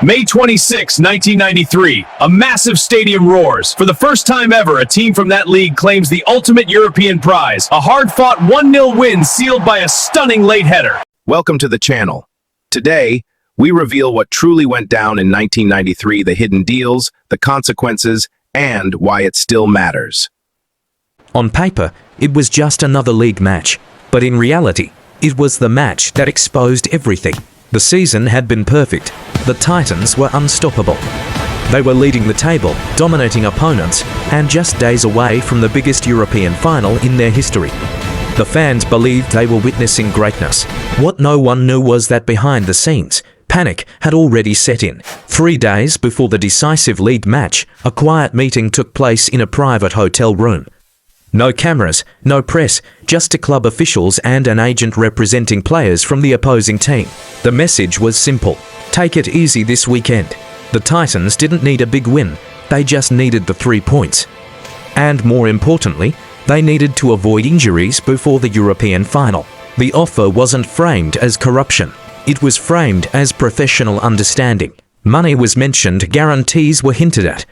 May 26, 1993, a massive stadium roars. For the first time ever, a team from that league claims the ultimate European prize, a hard-fought 1-0 win sealed by a stunning late header. Welcome to the channel. Today, we reveal what truly went down in 1993, the hidden deals, the consequences, and why it still matters. On paper, it was just another league match, but in reality, it was the match that exposed everything. The season had been perfect. The Titans were unstoppable. They were leading the table, dominating opponents, and just days away from the biggest European final in their history. The fans believed they were witnessing greatness. What no one knew was that behind the scenes, panic had already set in. 3 days before the decisive league match, a quiet meeting took place in a private hotel room. No cameras, no press, just club officials and an agent representing players from the opposing team. The message was simple: take it easy this weekend. The Titans didn't need a big win, they just needed the 3 points. And more importantly, they needed to avoid injuries before the European final. The offer wasn't framed as corruption, it was framed as professional understanding. Money was mentioned, guarantees were hinted at.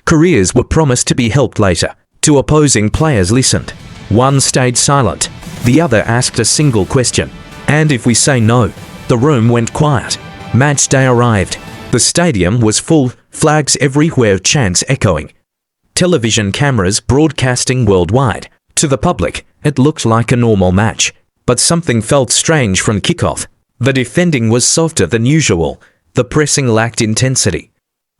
Careers were promised to be helped later. Two opposing players listened. One stayed silent, the other asked a single question. And if we say no, the room went quiet. Match day arrived. The stadium was full, flags everywhere, chants echoing. Television cameras broadcasting worldwide. To the public, it looked like a normal match. But something felt strange from kickoff. The defending was softer than usual. The pressing lacked intensity.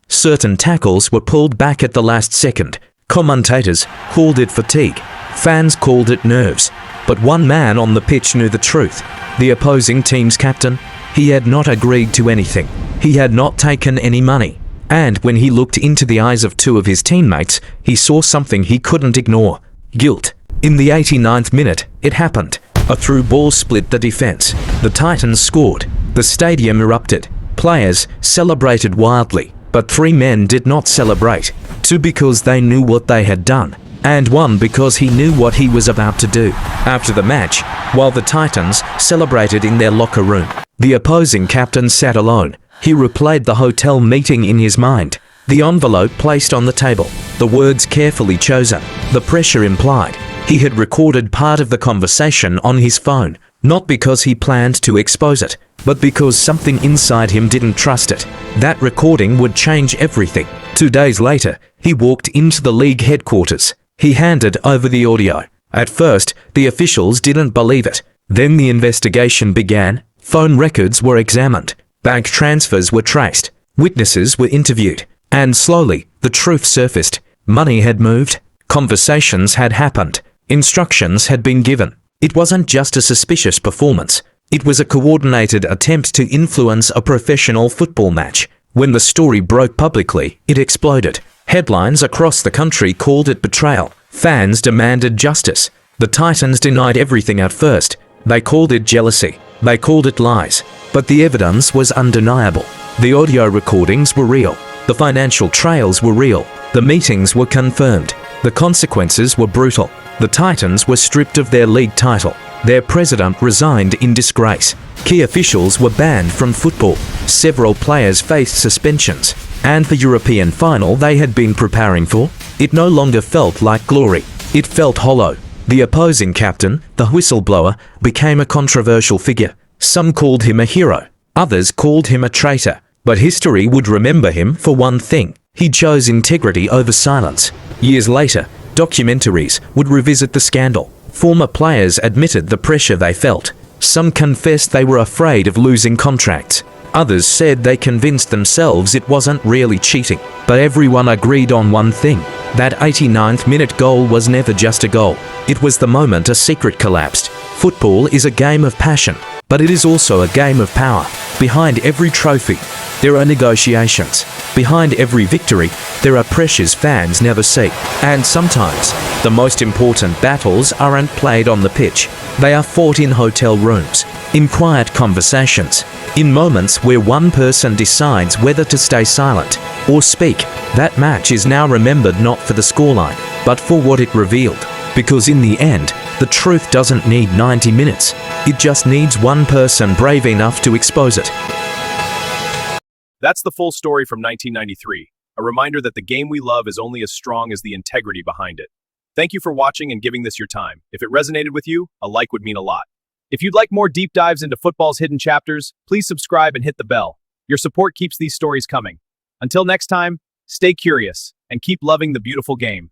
Certain tackles were pulled back at the last second. Commentators called it fatigue. Fans called it nerves. But one man on the pitch knew the truth. The opposing team's captain, he had not agreed to anything. He had not taken any money. And when he looked into the eyes of 2 of his teammates, he saw something he couldn't ignore: guilt. In the 89th minute, it happened. A through ball split the defense. The Titans scored. The stadium erupted. Players celebrated wildly. But 3 men did not celebrate. 2 because they knew what they had done, and 1 because he knew what he was about to do. After the match, while the Titans celebrated in their locker room, the opposing captain sat alone. He replayed the hotel meeting in his mind. The envelope placed on the table, the words carefully chosen, the pressure implied. He had recorded part of the conversation on his phone, not because he planned to expose it, but because something inside him didn't trust it. That recording would change everything. 2 days later, he walked into the league headquarters. He handed over the audio. At first, the officials didn't believe it. Then the investigation began. Phone records were examined. Bank transfers were traced. Witnesses were interviewed. And slowly, the truth surfaced. Money had moved. Conversations had happened. Instructions had been given. It wasn't just a suspicious performance. It was a coordinated attempt to influence a professional football match. When the story broke publicly, it exploded. Headlines across the country called it betrayal. Fans demanded justice. The Titans denied everything at first. They called it jealousy. They called it lies. But the evidence was undeniable. The audio recordings were real. The financial trails were real. The meetings were confirmed. The consequences were brutal. The Titans were stripped of their league title. Their president resigned in disgrace. Key officials were banned from football. Several players faced suspensions. And the European final they had been preparing for? It no longer felt like glory. It felt hollow. The opposing captain, the whistleblower, became a controversial figure. Some called him a hero. Others called him a traitor. But history would remember him for one thing: he chose integrity over silence. Years later, documentaries would revisit the scandal. Former players admitted the pressure they felt. Some confessed they were afraid of losing contracts. Others said they convinced themselves it wasn't really cheating. But everyone agreed on one thing: that 89th minute goal was never just a goal. It was the moment a secret collapsed. Football is a game of passion, but it is also a game of power. Behind every trophy, there are negotiations. Behind every victory, there are pressures fans never see. And sometimes, the most important battles aren't played on the pitch. They are fought in hotel rooms, in quiet conversations, in moments where one person decides whether to stay silent or speak. That match is now remembered not for the scoreline, but for what it revealed. Because in the end, the truth doesn't need 90 minutes. It just needs one person brave enough to expose it. That's the full story from 1993, a reminder that the game we love is only as strong as the integrity behind it. Thank you for watching and giving this your time. If it resonated with you, a like would mean a lot. If you'd like more deep dives into football's hidden chapters, please subscribe and hit the bell. Your support keeps these stories coming. Until next time, stay curious and keep loving the beautiful game.